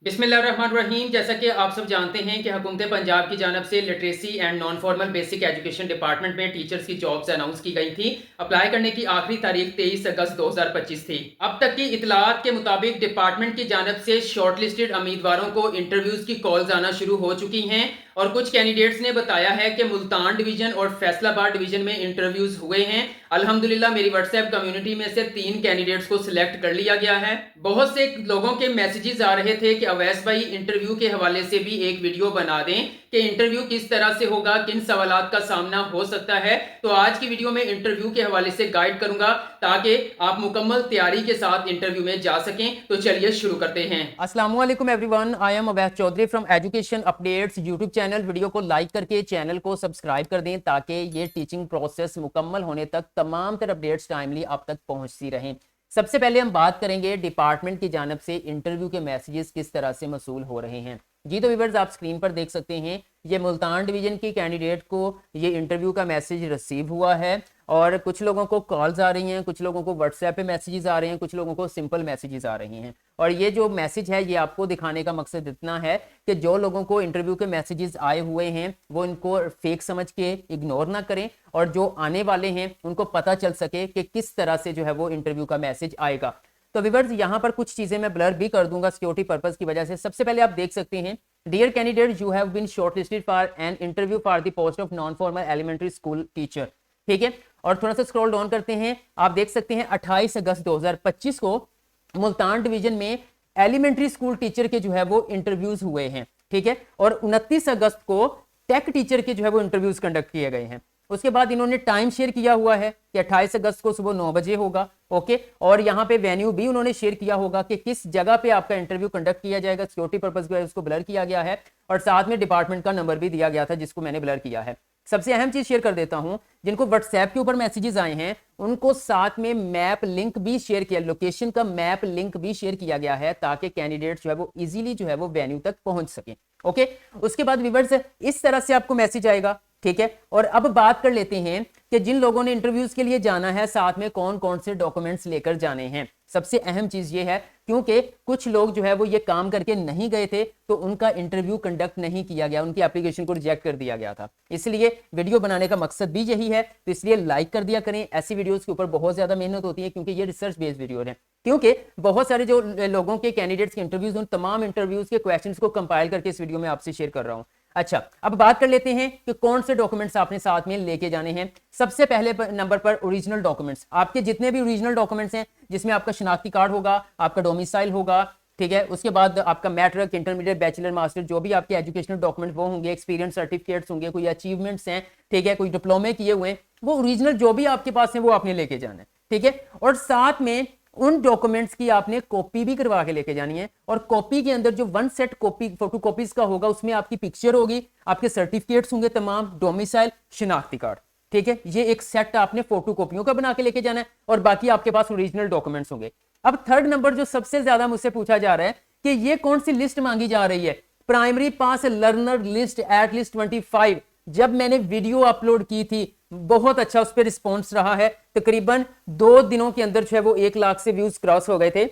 बिस्मिल्लाहिर्रहमानिर्रहीम। जैसा कि आप सब जानते हैं कि हुकूमत पंजाब की जानब से literacy and non formal basic education department में टीचर्स की जॉब्स अनाउंस की गई थी। अप्लाई करने की आखिरी तारीख 23 अगस्त 2025 थी। अब तक की इतलात के मुताबिक डिपार्टमेंट की जानब से शॉर्टलिस्टेड उम्मीदवारों को इंटरव्यूज़ की कॉल्स आना शुरू हो चुकी हैं और कुछ कैंडिडेट्स ने बताया है कि मुल्तान डिवीज़न और फैसलाबाद डिवीज़न में इंटरव्यूज़ हुए हैं। अल्हम्दुलिल्लाह मेरी व्हाट्सएप कम्युनिटी में से 3 कैंडिडेट्स को सिलेक्ट कर लिया गया है। बहुत से लोगों के मैसेजेस आ रहे थे कि अवैस भाई इंटरव्यू के हवाले से भी एक वीडियो बना दें कि इंटरव्यू किस तरह से होगा, किन सवालात का सामना हो सकता है। तो आज की वीडियो में इंटरव्यू के हवाले से गाइड करूंगा ताकि आप मुकम्मल तैयारी के साथ इंटरव्यू में जा सकें। तो चलिए शुरू करते हैं। अस्सलाम वालेकुम everyone, I am Awais Chaudhry from education updates YouTube channel. Video को लाइक करके चैनल को सब्सक्राइब कर दें ताकि ये टीचिंग प्रोसेस मुकम्मल होने तक तमाम तरह अपडेट्स टाइमली आप तक पहुंचती रहें। सबसे पहले हम बात करेंगे डिपार्टमेंट की जानब से इंटरव्यू के मैसेजेस किस तरह से मसूल हो रहे हैं। जी तो व्यूअर्स, आप स्क्रीन पर देख सकते हैं ये मुल्तान डिवीजन की कैंडिडेट को ये इंटरव्यू का मैसेज रिसीव हुआ है और कुछ लोगों को कॉल्स आ रही हैं, कुछ लोगों को व्हाट्सएप पे मैसेजेस आ रहे हैं, कुछ लोगों को सिंपल मैसेजेस आ रही हैं। और ये जो मैसेज है ये आपको दिखाने का मकसद इतना है कि जो लोगों को इंटरव्यू के मैसेजेस आए हुए हैं वो इनको फेक समझ के इग्नोर ना करें और जो आने वाले हैं उनको पता चल सके कि किस तरह से जो है वो इंटरव्यू का मैसेज आएगा। तो व्यूअर्स, यहाँ पर कुछ चीजें मैं ब्लर भी कर दूंगा सिक्योरिटी पर्पस की वजह से। सबसे पहले आप देख सकते हैं, dear candidate you have been shortlisted for an interview for the post of non formal elementary school teacher. ठीक है, और थोड़ा सा स्क्रॉल डाउन करते हैं, आप देख सकते हैं 28 अगस्त 2025 को मुल्तान डिवीजन में एलिमेंट्री स्कूल टीचर के जो है वो इंटरव्यूज हुए हैं। ठीक है, और 29 अगस्त को टेक टीचर के जो है वो इंटरव्यूज कंडक्ट किए गए हैं। उसके बाद इन्होंने टाइम शेयर किया हुआ है कि 28 अगस्त को सुबह 9 बजे होगा। ओके, और यहाँ पे वेन्यू भी उन्होंने शेयर किया होगा कि किस जगह पे आपका इंटरव्यू कंडक्ट किया जाएगा। सिक्योरिटी पर्पस की वजह से उसको ब्लर किया गया है और साथ में डिपार्टमेंट का नंबर भी दिया गया था जिसको मैंने ब्लर किया है। सबसे अहम चीज शेयर कर देता हूं, जिनको व्हाट्सएप के ऊपर मैसेजेस आए हैं उनको साथ में मैप लिंक भी शेयर किया, लोकेशन का मैप लिंक भी शेयर किया गया है ताकि कैंडिडेट जो है वो इजीली जो है वो वेन्यू तक पहुंच सके। ओके, उसके बाद व्यूअर्स इस तरह से आपको मैसेज आएगा। ठीक है, और अब बात कर लेते हैं कि जिन लोगों ने इंटरव्यूज के लिए जाना है साथ में कौन कौन से डॉक्यूमेंट्स लेकर जाने हैं। सबसे अहम चीज ये है, क्योंकि कुछ लोग जो है वो ये काम करके नहीं गए थे तो उनका इंटरव्यू कंडक्ट नहीं किया गया, उनकी एप्लीकेशन को रिजेक्ट कर दिया गया था। इसलिए वीडियो बनाने का मकसद भी यही है, तो इसलिए लाइक कर दिया करें। ऐसी वीडियोस के ऊपर बहुत ज्यादा मेहनत होती है क्योंकि ये रिसर्च बेस्ड वीडियो है, क्योंकि बहुत सारे जो लोगों के कैंडिडेट्स के इंटरव्यूज, उन तमाम इंटरव्यूज के क्वेश्चन को कंपाइल करके इस वीडियो में आपसे शेयर कर रहा हूँ। अच्छा, अब बात कर लेते हैं कि कौन से डॉक्यूमेंट्स आपने साथ में लेके जाने हैं। सबसे पहले नंबर पर ओरिजिनल डॉक्यूमेंट्स, आपके जितने भी ओरिजिनल डॉक्यूमेंट्स हैं जिसमें आपका शनाख्ती कार्ड होगा, आपका डोमिसाइल होगा। ठीक है, उसके बाद आपका मैट्रिक, इंटरमीडिएट, बैचलर, मास्टर, जो भी आपके एजुकेशनल डॉक्यूमेंट वो होंगे, एक्सपीरियंस सर्टिफिकेट्स होंगे, कोई अचीवमेंट्स हैं, ठीक है, कोई डिप्लोमे किए हुए हैं, वो ओरिजिनल जो भी आपके पास है वो आपने लेके जाना है। ठीक है, और साथ में उन डॉक्यूमेंट्स की आपने कॉपी भी करवा के लेके जानी है और कॉपी के अंदर जो one set copy photo copies का होगा उसमें आपकी पिक्चर होगी, आपके सर्टिफिकेट्स होंगे तमाम, डोमिसाइल, शनाख्ती कार्ड। ठीक है, ये एक सेट आपने फोटो कॉपियों का बना के लेके जाना है और बाकी आपके पास ओरिजिनल डॉक्यूमेंट्स होंगे। अब थर्ड नंबर जो सबसे ज्यादा मुझसे पूछा जा रहा है कि ये कौन सी लिस्ट मांगी जा रही है, primary pass learner list at least 25। जब मैंने वीडियो अपलोड की थी बहुत अच्छा उस पर रिस्पॉन्स रहा है, तकरीबन 2 दिनों के अंदर जो है वो 1 लाख से व्यूज क्रॉस हो गए थे।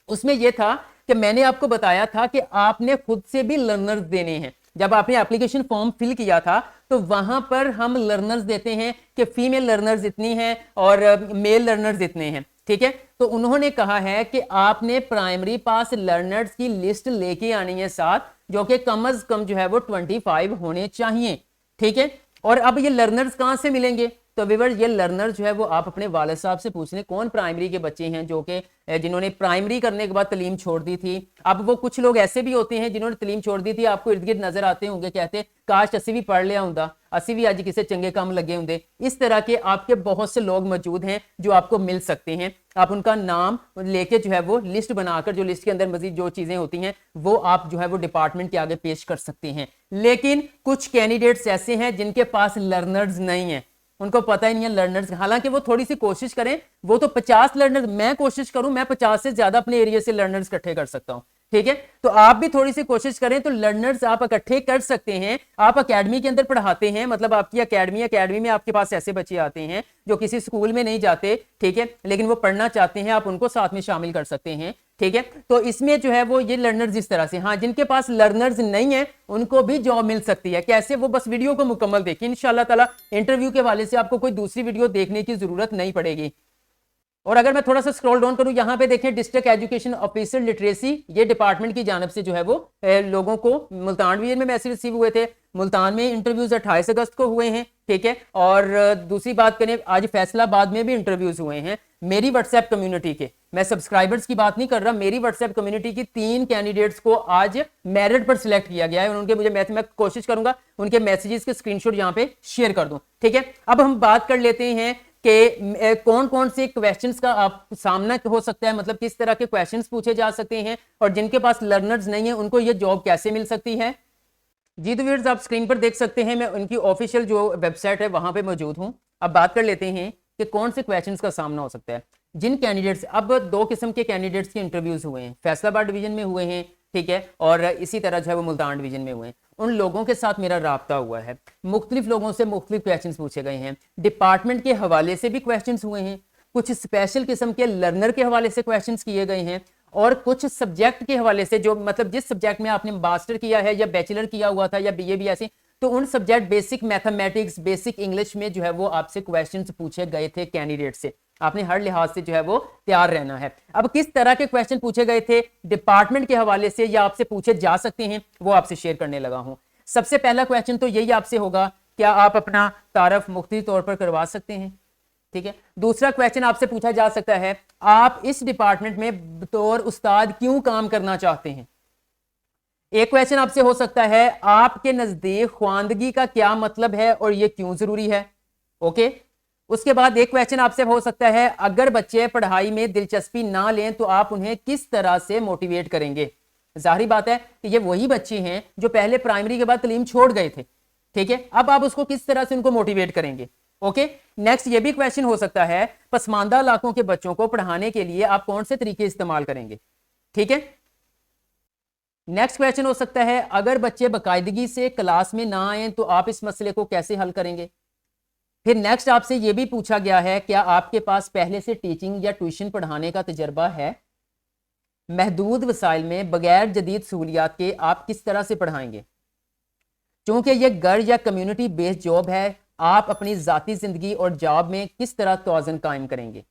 उसमें यह था कि मैंने आपको बताया था कि आपने खुद से भी लर्नर्स देने हैं। जब आपने एप्लीकेशन फॉर्म फिल किया था तो वहां पर हम लर्नर्स देते हैं कि फीमेल लर्नर्स इतनी हैं और मेल लर्नर्स इतने हैं। ठीक है, तो उन्होंने कहा है कि आपने प्राइमरी पास लर्नर्स की लिस्ट लेके आनी है साथ, जो कि कम अज कम जो है वो 25 होने चाहिए। ठीक है, और अब ये लर्नर्स कहां से मिलेंगे, तो व्यूअर्स ये लर्नर जो है वो आप अपने वालिद साहब से पूछ लें कौन प्राइमरी के बच्चे हैं जो कि जिन्होंने प्राइमरी करने के बाद तलीम छोड़ दी थी। अब वो कुछ लोग ऐसे भी होते हैं जिन्होंने तलीम छोड़ दी थी, आपको इर्द गिर्द नजर आते होंगे, कहते काश असी भी पढ़ लिया होंदा, असी भी अज किसी चंगे काम लगे होंगे। इस तरह के आपके बहुत से लोग मौजूद हैं जो आपको मिल सकते हैं। आप उनका नाम लेके जो है वो लिस्ट बनाकर, जो लिस्ट के अंदर मजीद जो चीजें होती हैं वो आप जो है वो डिपार्टमेंट के आगे पेश कर सकते हैं। लेकिन कुछ कैंडिडेट्स ऐसे हैं जिनके पास लर्नर्स नहीं है, उनको पता ही नहीं है लर्नर्स, हालांकि वो थोड़ी सी कोशिश करें, वो तो 50 लर्नर्स, मैं कोशिश करूं मैं 50 से ज्यादा अपने एरिया से लर्नर्स इकट्ठे कर सकता हूं, ठीक है, तो आप भी थोड़ी सी कोशिश करें तो लर्नर्स आप इकट्ठे कर सकते हैं। आप एकेडमी के अंदर पढ़ाते हैं, मतलब आपकी एकेडमी में आपके पास ऐसे बच्चे आते हैं जो किसी स्कूल में नहीं जाते, ठीक है, लेकिन वो पढ़ना चाहते हैं, आप उनको साथ में शामिल कर सकते हैं। ठीक है, तो इसमें जो है वो ये लर्नर्स इस तरह से, हाँ जिनके पास लर्नर्स नहीं है उनको भी जॉब मिल सकती है। कैसे? वो बस वीडियो को मुकम्मल देखिए, इंशाल्लाह ताला इंटरव्यू के हवाले से आपको कोई दूसरी वीडियो देखने की जरूरत नहीं पड़ेगी। और अगर मैं थोड़ा सा स्क्रॉल डाउन करूं, यहां पे देखें डिस्ट्रिक्ट एजुकेशन ऑफिसर लिटरेसी, ये डिपार्टमेंट की जानब से जो है वो लोगों को मुल्तान डिवीजन में मैसेज रिसीव हुए थे। मुल्तान में इंटरव्यूज 28 अगस्त को हुए हैं, ठीक है। और दूसरी बात करें, आज फैसलाबाद में भी इंटरव्यूज हुए हैं मेरी व्हाट्सएप कम्युनिटी के। मैं सब्सक्राइबर्स की बात नहीं कर रहा, मेरी व्हाट्सएप कम्युनिटी की 3 कैंडिडेट्स को आज मेरिट पर सिलेक्ट किया गया है। उनके मैं कोशिश करूंगा उनके मैसेजेस के स्क्रीनशॉट यहां पे शेयर कर दूं, ठीक है। अब हम बात कर लेते हैं कि कौन कौन से क्वेश्चंस का आप सामना हो सकता है, मतलब किस तरह के क्वेश्चंस पूछे जा सकते हैं, और जिनके पास लर्नर्स नहीं है उनको ये जॉब कैसे मिल सकती है। जी तो व्यूअर्स, आप स्क्रीन पर देख सकते हैं, मैं उनकी ऑफिशियल जो वेबसाइट है वहां पे मौजूद हूं। अब बात कर लेते हैं कि कौन से क्वेश्चंस का सामना हो सकता है। जिन कैंडिडेट्स, अब 2 किस्म के कैंडिडेट्स के इंटरव्यूज हुए हैं, फैसलाबाद डिवीजन में हुए हैं, ठीक है, और इसी तरह जो है वो मुल्तान डिवीजन में हुए हैं। उन लोगों के साथ मेरा राब्ता हुआ है, मुख्तलिफ लोगों से मुख्तलिफ क्वेश्चंस पूछे गए हैं, डिपार्टमेंट के हवाले से भी क्वेश्चंस हुए हैं, कुछ स्पेशल किस्म के लर्नर के हवाले से क्वेश्चंस किए गए हैं, और कुछ सब्जेक्ट के हवाले से, जो मतलब जिस सब्जेक्ट में आपने मास्टर किया है या बैचलर किया हुआ था या बीए भी ऐसे, तो उन subject basic mathematics, basic English में जो है वो आपसे क्वेश्चंस पूछे गए थे कैंडिडेट से। आपने हर लिहाज से जो है वो तैयार रहना है। अब किस तरह के क्वेश्चन पूछे गए थे डिपार्टमेंट के हवाले से या आपसे पूछे जा सकते हैं, वो आपसे शेयर करने लगा हूं। सबसे पहला क्वेश्चन तो यही आपसे होगा, क्या आप अपना तारफ मुख्तलिफ तौर पर करवा सकते हैं, ठीक है। दूसरा क्वेश्चन आपसे पूछा जा सकता है, आप इस डिपार्टमेंट में बतौर उस्ताद क्यों काम करना चाहते हैं। एक क्वेश्चन आपसे हो सकता है, आपके नजदीक ख्वानदगी का क्या मतलब है और यह क्यों जरूरी है, ओके। उसके बाद एक क्वेश्चन आपसे हो सकता है, अगर बच्चे पढ़ाई में दिलचस्पी ना लें तो आप उन्हें किस तरह से मोटिवेट करेंगे। जाहिर बात है कि ये वही बच्चे हैं जो पहले प्राइमरी के बाद तालीम छोड़ गए थे, ठीक है। अब आप उसको किस तरह से उनको मोटिवेट करेंगे, ओके। नेक्स्ट ये भी क्वेश्चन हो सकता है, पसमानदा इलाकों के बच्चों को पढ़ाने के लिए आप कौन से तरीके इस्तेमाल करेंगे, ठीक है। नेक्स्ट क्वेश्चन हो सकता है, अगर बच्चे बाकायदगी से क्लास में ना आए तो आप इस मसले को कैसे हल करेंगे। फिर नेक्स्ट आपसे यह भी पूछा गया है, क्या आपके पास पहले से टीचिंग या ट्यूशन पढ़ाने का तजर्बा है। महदूद वसाइल में बगैर जदीद सहूलियात के आप किस तरह से पढ़ाएंगे। चूंकि यह घर या कम्युनिटी बेस्ड जॉब है, आप अपनी जाती जिंदगी और जॉब में किस तरह तवाज़ुन कायम करेंगे।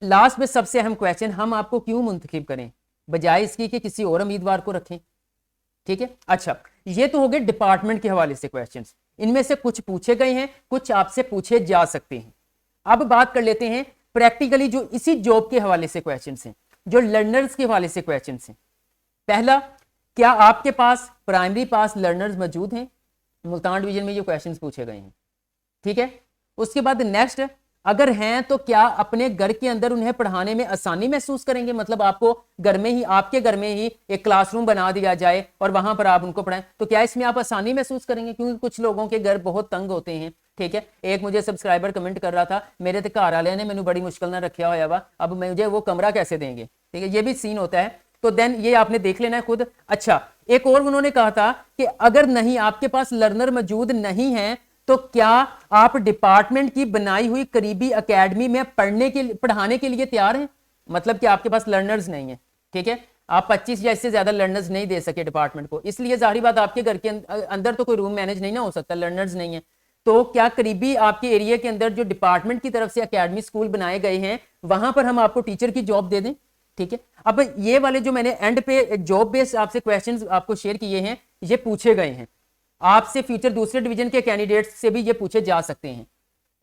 लास्ट में सबसे अहम क्वेश्चन, हम आपको क्यों मुंतखब करें बजाय इसकी कि किसी और उम्मीदवार को रखें, ठीक है। अच्छा, ये तो हो गए डिपार्टमेंट के हवाले से क्वेश्चंस। इनमें से कुछ पूछे गए हैं, कुछ आपसे पूछे जा सकते हैं। अब बात कर लेते हैं प्रैक्टिकली जो इसी जॉब के हवाले से क्वेश्चंस हैं, जो लर्नर्स के हवाले से क्वेश्चंस हैं। पहला, क्या आपके पास प्राइमरी पास लर्नर्स मौजूद हैं। मुल्तान डिवीजन में ये क्वेश्चंस पूछे गए हैं, ठीक है। उसके बाद नेक्स्ट, अगर हैं तो क्या अपने घर के अंदर उन्हें पढ़ाने में आसानी महसूस करेंगे, मतलब आपको घर में ही, आपके घर में ही एक क्लासरूम बना दिया जाए और वहां पर आप उनको पढ़ाएं, तो क्या इसमें आप आसानी महसूस करेंगे, क्योंकि कुछ लोगों के घर बहुत तंग होते हैं, ठीक है। एक मुझे सब्सक्राइबर कमेंट कर रहा था, मेरे तो घर वाले ने मैंने बड़ी मुश्किल ना रखा हुआ वा, अब मुझे वो कमरा कैसे देंगे, ठीक है। ये भी सीन होता है, तो देन ये आपने देख लेना है खुद। अच्छा, एक और उन्होंने कहा था कि अगर नहीं, आपके पास लर्नर मौजूद नहीं है, तो क्या आप डिपार्टमेंट की बनाई हुई करीबी एकेडमी में पढ़ाने के लिए तैयार हैं। मतलब कि आपके पास लर्नर्स नहीं है, ठीक है, आप 25 या इससे ज्यादा लर्नर्स नहीं दे सके डिपार्टमेंट को, इसलिए जाहिर बात आपके घर के अंदर तो कोई रूम मैनेज नहीं ना हो सकता, लर्नर्स नहीं है। तो क्या करीबी आपके एरिया के अंदर जो डिपार्टमेंट की तरफ से एकेडमी स्कूल बनाए गए हैं, वहां पर हम आपको टीचर की जॉब दे दें, ठीक है। अब ये वाले जो मैंने एंड पे जॉब बेस्ड आपसे क्वेश्चंस आपको शेयर किए हैं, ये पूछे गए हैं आपसे, फ्यूचर दूसरे डिवीजन के कैंडिडेट्स से भी ये पूछे जा सकते हैं।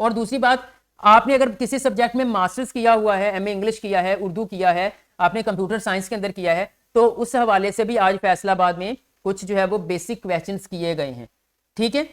और दूसरी बात, आपने अगर किसी सब्जेक्ट में मास्टर्स किया हुआ है, एमए इंग्लिश किया है, उर्दू किया है, आपने कंप्यूटर साइंस के अंदर किया है, तो उस हवाले से भी आज फैसलाबाद में कुछ जो है वो बेसिक क्वेश्चंस किए गए हैं, ठीक है।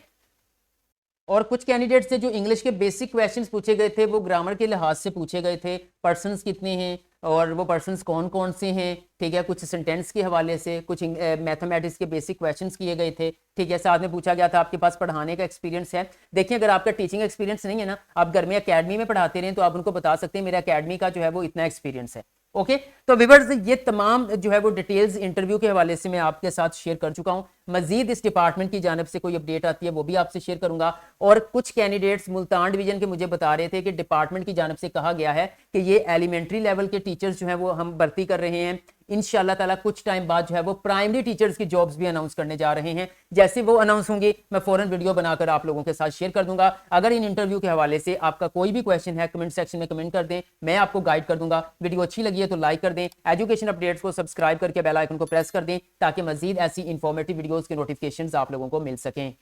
और कुछ कैंडिडेट से जो इंग्लिश के बेसिक क्वेश्चंस पूछे गए थे वो ग्रामर के लिहाज से पूछे गए थे, पर्सन्स कितने हैं और वो पर्सन्स कौन कौन से हैं, ठीक है। कुछ सेंटेंस के हवाले से, कुछ मैथमेटिक्स के बेसिक क्वेश्चंस किए गए थे, ठीक है। साथ में पूछा गया था आपके पास पढ़ाने का एक्सपीरियंस है। देखिए, अगर आपका टीचिंग एक्सपीरियंस नहीं है ना, आप घर में अकेडमी में पढ़ाते रहे, तो आप उनको बता सकते हैं मेरा अकेडमी का जो है वो इतना एक्सपीरियंस है, ओके तो व्यूअर्स ये तमाम जो है वो डिटेल्स इंटरव्यू के हवाले से मैं आपके साथ शेयर कर चुका हूं। मजीद इस डिपार्टमेंट की जानब से कोई अपडेट आती है वो भी आपसे शेयर करूंगा। और कुछ कैंडिडेट्स मुल्तान डिवीजन के मुझे बता रहे थे कि डिपार्टमेंट की जानब से कहा गया है कि ये एलिमेंट्री लेवल के टीचर्स जो है वो हम भर्ती कर रहे हैं। इंशाल्लाह ताला कुछ टाइम बाद जो है वो प्राइमरी टीचर्स की जॉब्स भी अनाउंस करने जा रहे हैं। जैसे वो अनाउंस होंगे मैं फौरन वीडियो बनाकर आप लोगों के साथ शेयर कर दूंगा। अगर इन इंटरव्यू के हवाले से आपका कोई भी क्वेश्चन है कमेंट सेक्शन में कमेंट कर दें, मैं आपको गाइड कर दूंगा। वीडियो अच्छी लगी है तो लाइक कर दें, एजुकेशन अपडेट्स को सब्सक्राइब करके बेल आइकन को प्रेस कर दें ताकि मजीद ऐसी इंफॉर्मेटिव वीडियोस के नोटिफिकेशंस आप लोगों को मिल सकें।